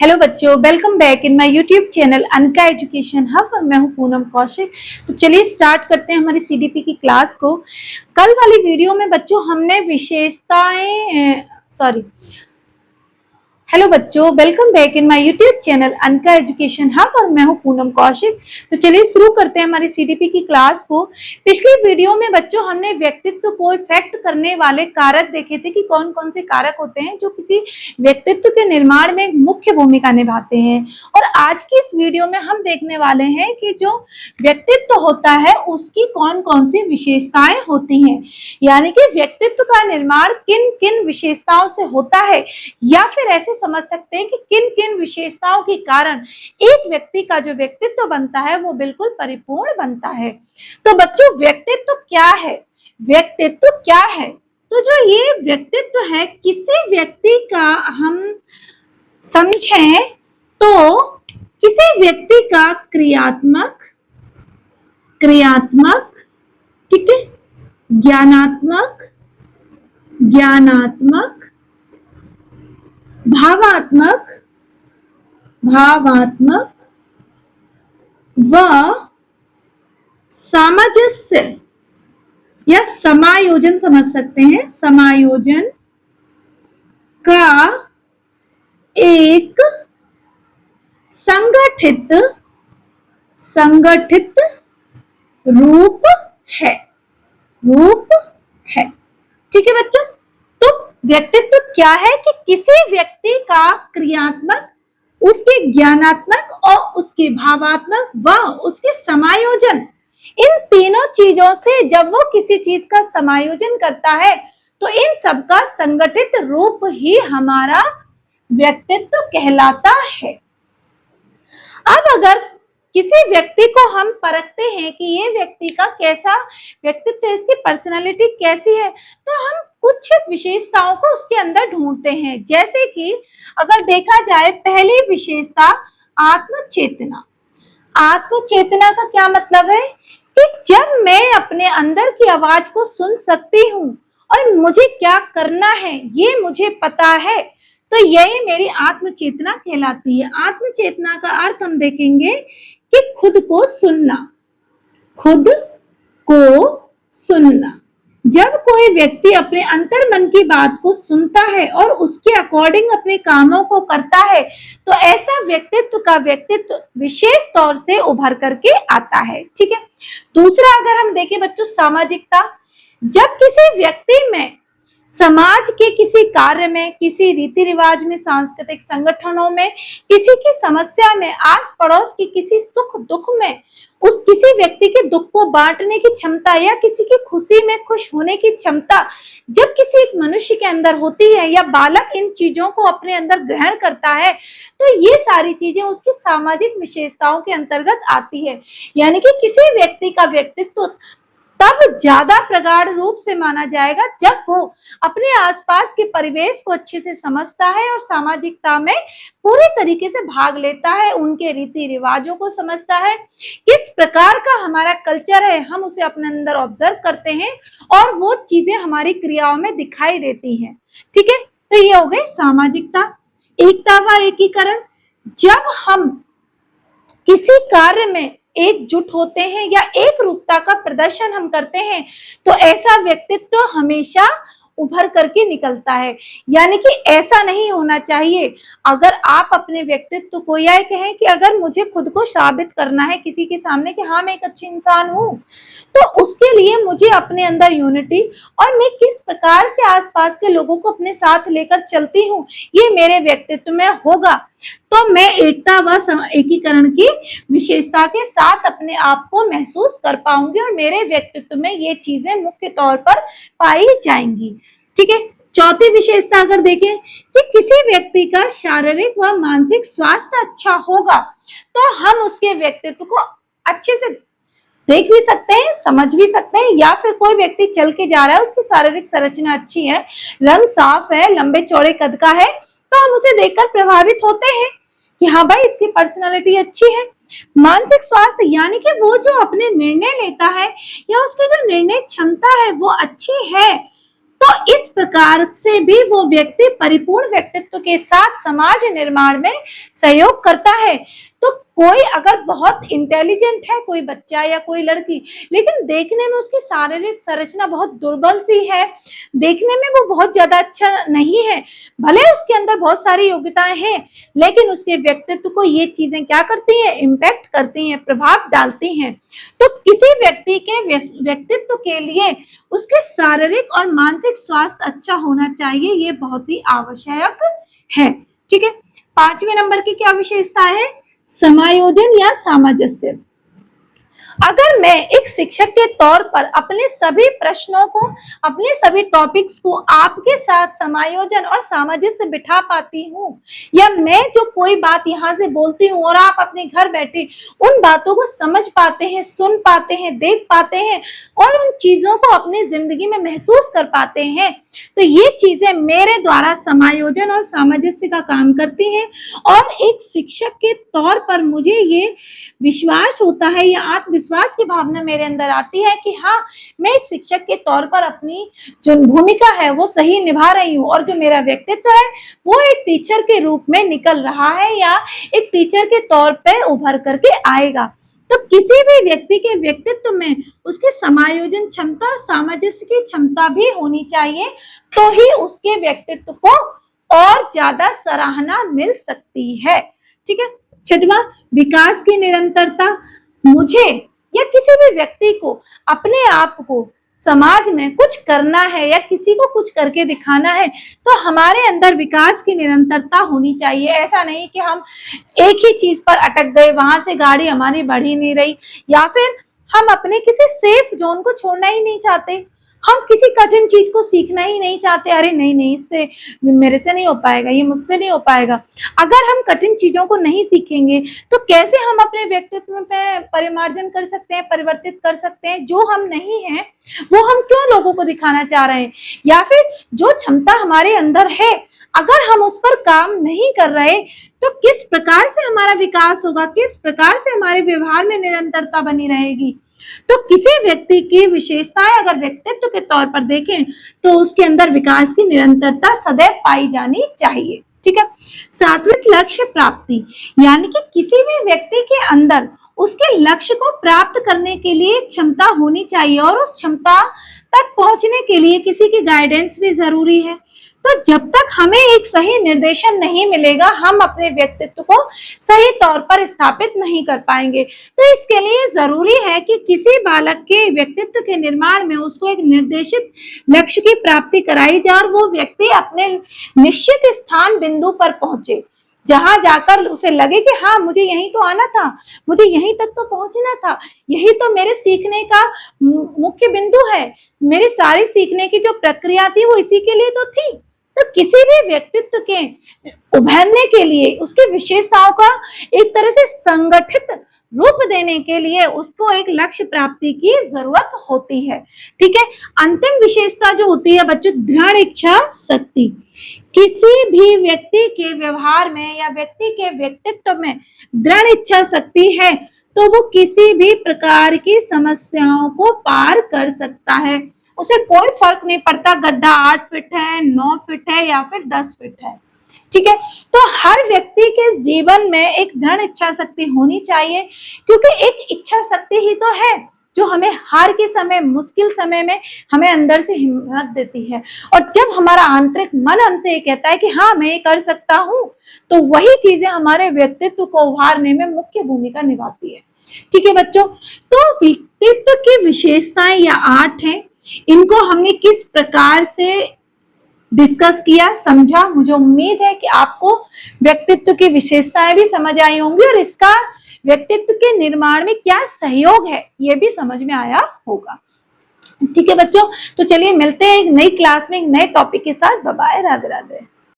Hello बच्चों, welcome back in my YouTube channel Anka education hub और मैं हूं पूनम कौशिक। तो चलिए स्टार्ट करते हैं हमारी सीडीपी की क्लास को। कल वाली वीडियो में बच्चों हमने हेलो बच्चों, welcome back in my YouTube channel Anka education hub और मैं हूं पूनम कौशिक। तो चलिए शुरू करते हैं हमारी सीडीपी की क्लास को। पिछली वीडियो में बच्चों हमने व्यक्तित्व को इफेक्ट करने वाले कारक देखे थे कि कौन कौन से कारक होते हैं जो किसी व्यक्तित्व के निर्माण में मुख्य भूमिका निभाते हैं। और आज की इस वीडियो में हम देखने वाले हैं कि जो व्यक्तित्व होता है उसकी कौन कौन सी विशेषताएं होती हैं, यानी कि व्यक्तित्व का निर्माण किन किन विशेषताओं से होता है, या फिर ऐसे समझ सकते हैं कि किन किन विशेषताओं के कारण एक व्यक्ति का जो व्यक्तित्व बनता है वो बिल्कुल परिपूर्ण बनता है। तो बच्चों, व्यक्तित्व क्या है? व्यक्तित्व क्या है? तो जो ये व्यक्तित्व है, किसी व्यक्ति का हम समझें तो किसी व्यक्ति का क्रियात्मक, ठीक है, ज्ञानात्मक, भावात्मक व सामंजस्य या समायोजन समझ सकते हैं, समायोजन का एक संगठित रूप है। ठीक है बच्चों। तो व्यक्तित्व क्या है कि किसी व्यक्ति का क्रियात्मक, उसके ज्ञानात्मक और उसके भावात्मक व उसके समायोजन, इन तीनों चीजों से जब वो किसी चीज का समायोजन करता है तो इन सब का संगठित रूप ही हमारा व्यक्तित्व कहलाता है। अब अगर किसी व्यक्ति को हम परखते हैं कि ये व्यक्ति का कैसा व्यक्तित्व है, इसकी पर्सनालिटी कैसी है, तो हम कुछ विशेषताओं को उसके अंदर ढूंढते हैं। जैसे कि अगर देखा जाए, पहली विशेषता आत्मचेतना। आत्मचेतना का क्या मतलब है कि जब मैं अपने अंदर की आवाज को सुन सकती हूँ और मुझे क्या करना है ये मुझे पता है, तो यही मेरी आत्मचेतना कहलाती है। आत्मचेतना का अर्थ हम देखेंगे कि खुद को सुनना। जब कोई व्यक्ति अपने अंतर मन की बात को सुनता है और उसके अकॉर्डिंग अपने कामों को करता है तो ऐसा व्यक्तित्व विशेष तौर से उभर करके आता है। ठीक है। दूसरा अगर हम देखें बच्चों, सामाजिकता। जब किसी व्यक्ति में समाज के किसी कार्य में, किसी रीति रिवाज में, सांस्कृतिक संगठनों में, किसी की समस्या में, आस पड़ोस की किसी सुख दुख में उस किसी व्यक्ति के दुख को बांटने की क्षमता या किसी की खुशी में खुश होने की क्षमता जब किसी एक मनुष्य के अंदर होती है या बालक इन चीजों को अपने अंदर ग्रहण करता है तो ये सारी चीजें उसकी सामाजिक विशेषताओं के अंतर्गत आती है। यानी कि किसी व्यक्ति का व्यक्तित्व तब ज्यादा प्रगाढ़ रूप से माना जाएगा जब वो अपने आसपास के परिवेश को अच्छे से समझता है और सामाजिकता में पूरी तरीके से भाग लेता है, उनके रीति रिवाजों को समझता है, किस प्रकार का हमारा कल्चर है हम उसे अपने अंदर ऑब्जर्व करते हैं और वो चीजें हमारी क्रियाओं में दिखाई देती हैं। ठीक है। तो ये हो गई सामाजिकता। एकता व एकीकरण। जब हम किसी कार्य में एकजुट होते हैं या एक रूपता का प्रदर्शन हम करते हैं तो ऐसा व्यक्तित्व हमेशा उभर करके निकलता है। यानी कि ऐसा नहीं होना चाहिए, अगर आप अपने व्यक्तित्व को यह कहें कि अगर मुझे खुद को साबित करना है किसी के सामने कि हाँ मैं एक अच्छी इंसान हूं, तो उसके लिए मुझे अपने अंदर यूनिटी और मैं किस प्रकार से आसपास के लोगों को अपने साथ लेकर चलती हूँ ये मेरे व्यक्तित्व में होगा, तो मैं एकता व एकीकरण की विशेषता के साथ अपने आप को महसूस कर पाऊंगी और मेरे व्यक्तित्व में ये चीजें मुख्य तौर पर पाई जाएंगी। ठीक है। चौथी विशेषता अगर देखें कि किसी व्यक्ति का शारीरिक व मानसिक स्वास्थ्य अच्छा होगा तो हम उसके व्यक्तित्व को अच्छे से देख भी सकते हैं, समझ भी सकते हैं। या फिर कोई व्यक्ति चल के जा रहा है, उसकी शारीरिक संरचना अच्छी है, रंग साफ है, लंबे चौड़े कद का है, तो हम उसे देखकर प्रभावित होते हैं कि हाँ भाई इसकी पर्सनालिटी अच्छी है। मानसिक स्वास्थ्य यानी कि वो जो अपने निर्णय लेता है या उसकी जो निर्णय क्षमता है वो अच्छी है, तो इस प्रकार से भी वो व्यक्ति परिपूर्ण व्यक्तित्व के साथ समाज निर्माण में सहयोग करता है। तो कोई अगर बहुत इंटेलिजेंट है, कोई बच्चा या कोई लड़की, लेकिन देखने में उसकी शारीरिक संरचना बहुत दुर्बल सी है, देखने में वो बहुत ज्यादा अच्छा नहीं है, भले उसके अंदर बहुत सारी योग्यताएं हैं, लेकिन उसके व्यक्तित्व को ये चीजें क्या करती हैं, इम्पैक्ट करती हैं, प्रभाव डालती हैं। तो किसी व्यक्ति के व्यक्तित्व के लिए उसके शारीरिक और मानसिक स्वास्थ्य अच्छा होना चाहिए, ये बहुत ही आवश्यक है। ठीक है, 5वें नंबर की क्या विशेषता है, समायोजन या सामंजस्य। अगर मैं एक शिक्षक के तौर पर अपने सभी प्रश्नों को, अपने सभी टॉपिक्स को आपके साथ समायोजन और सामंजस्य बिठा पाती हूँ, या मैं जो कोई बात यहाँ से बोलती हूँ और आप अपने घर बैठे उन बातों को समझ पाते हैं, सुन पाते हैं, देख पाते हैं और उन चीजों को अपनी जिंदगी में महसूस कर पाते हैं, तो ये चीजें मेरे द्वारा समायोजन और सामंजस्य का काम करती हैं। और एक शिक्षक के तौर पर मुझे ये विश्वास होता है या आत्मविश्वास की भावना मेरे अंदर आती है कि हाँ, मैं एक शिक्षक के तौर पर अपनी जो भूमिका है वो सही निभा रही हूँ, और जो मेरा व्यक्तित्व है वो एक टीचर के रूप में निकल रहा है या एक टीचर के तौर पे उभर करके आएगा। तो किसी भी व्यक्ति के व्यक्तित्व में उसके समायोजन क्षमता और सामंजस्य की क्षमता भी होनी चाहिए, तो ही उसके व्यक्तित्व को और ज्यादा सराहना मिल सकती है। ठीक है, 6वां, विकास की निरंतरता। मुझे या किसी भी व्यक्ति को अपने आप को समाज में कुछ करना है या किसी को कुछ करके दिखाना है, तो हमारे अंदर विकास की निरंतरता होनी चाहिए। ऐसा नहीं कि हम एक ही चीज पर अटक गए, वहां से गाड़ी हमारी बढ़ ही नहीं रही, या फिर हम अपने किसी सेफ जोन को छोड़ना ही नहीं चाहते, हम किसी कठिन चीज को सीखना ही नहीं चाहते, अरे नहीं नहीं, इससे मेरे से नहीं हो पाएगा, ये मुझसे नहीं हो पाएगा। अगर हम कठिन चीजों को नहीं सीखेंगे तो कैसे हम अपने व्यक्तित्व में परिमार्जन कर सकते हैं, परिवर्तित कर सकते हैं? जो हम नहीं हैं वो हम क्यों लोगों को दिखाना चाह रहे हैं? या फिर जो क्षमता हमारे अंदर है, अगर हम उस पर काम नहीं कर रहे तो किस प्रकार से हमारा विकास होगा, किस प्रकार से हमारे व्यवहार में निरंतरता बनी रहेगी? तो किसी व्यक्ति की विशेषताएं अगर व्यक्तित्व के तौर पर देखें तो उसके अंदर विकास की निरंतरता सदैव पाई जानी चाहिए। ठीक है, 7वें, लक्ष्य प्राप्ति, यानी कि किसी भी व्यक्ति के अंदर उसके लक्ष्य को प्राप्त करने के लिए क्षमता होनी चाहिए, और उस क्षमता तक पहुंचने के लिए किसी की गाइडेंस भी जरूरी है। तो जब तक हमें एक सही निर्देशन नहीं मिलेगा, हम अपने व्यक्तित्व को सही तौर पर स्थापित नहीं कर पाएंगे। तो इसके लिए जरूरी है कि किसी बालक के व्यक्तित्व के निर्माण में उसको एक निर्देशित लक्ष्य की प्राप्ति कराई जाए और वो व्यक्ति अपने निश्चित स्थान बिंदु पर पहुंचे, जहां जाकर उसे लगे कि हाँ, मुझे यहीं तो आना था, मुझे यहीं तक तो पहुंचना था, यही तो मेरे सीखने का मुख्य बिंदु है, मेरी सारी सीखने की जो प्रक्रिया थी वो इसी के लिए तो थी। तो किसी भी व्यक्तित्व के उभरने के लिए, उसकी विशेषताओं का एक तरह से संगठित रूप देने के लिए उसको एक लक्ष्य प्राप्ति की जरूरत होती है। ठीक है, अंतिम विशेषता जो होती है बच्चों, दृढ़ इच्छा शक्ति। किसी भी व्यक्ति के व्यवहार में या व्यक्ति के व्यक्तित्व में दृढ़ इच्छा शक्ति है तो वो किसी भी प्रकार की समस्याओं को पार कर सकता है। उसे कोई फर्क नहीं पड़ता गड्ढा 8 फीट है, 9 फीट है या फिर 10 फीट है। ठीक है, तो हर व्यक्ति के जीवन में एक दृढ़ इच्छा शक्ति होनी चाहिए, क्योंकि एक इच्छा शक्ति ही तो है जो हमें हार के समय, मुश्किल समय में हमें अंदर से हिम्मत देती है। और जब हमारा आंतरिक मन हमसे ये कहता है कि हाँ, मैं ये कर सकता हूँ, तो वही चीजें हमारे व्यक्तित्व को उभारने में मुख्य भूमिका निभाती है। ठीक है बच्चों, तो व्यक्तित्व की विशेषताएं या 8 हैं, इनको हमने किस प्रकार से डिस्कस किया, समझा। मुझे उम्मीद है कि आपको व्यक्तित्व की विशेषताएं भी समझ आई होंगी और इसका व्यक्तित्व के निर्माण में क्या सहयोग है ये भी समझ में आया होगा। ठीक है बच्चों, तो चलिए मिलते हैं एक नई क्लास में एक नए टॉपिक के साथ। Bye bye, Radhe Radhe.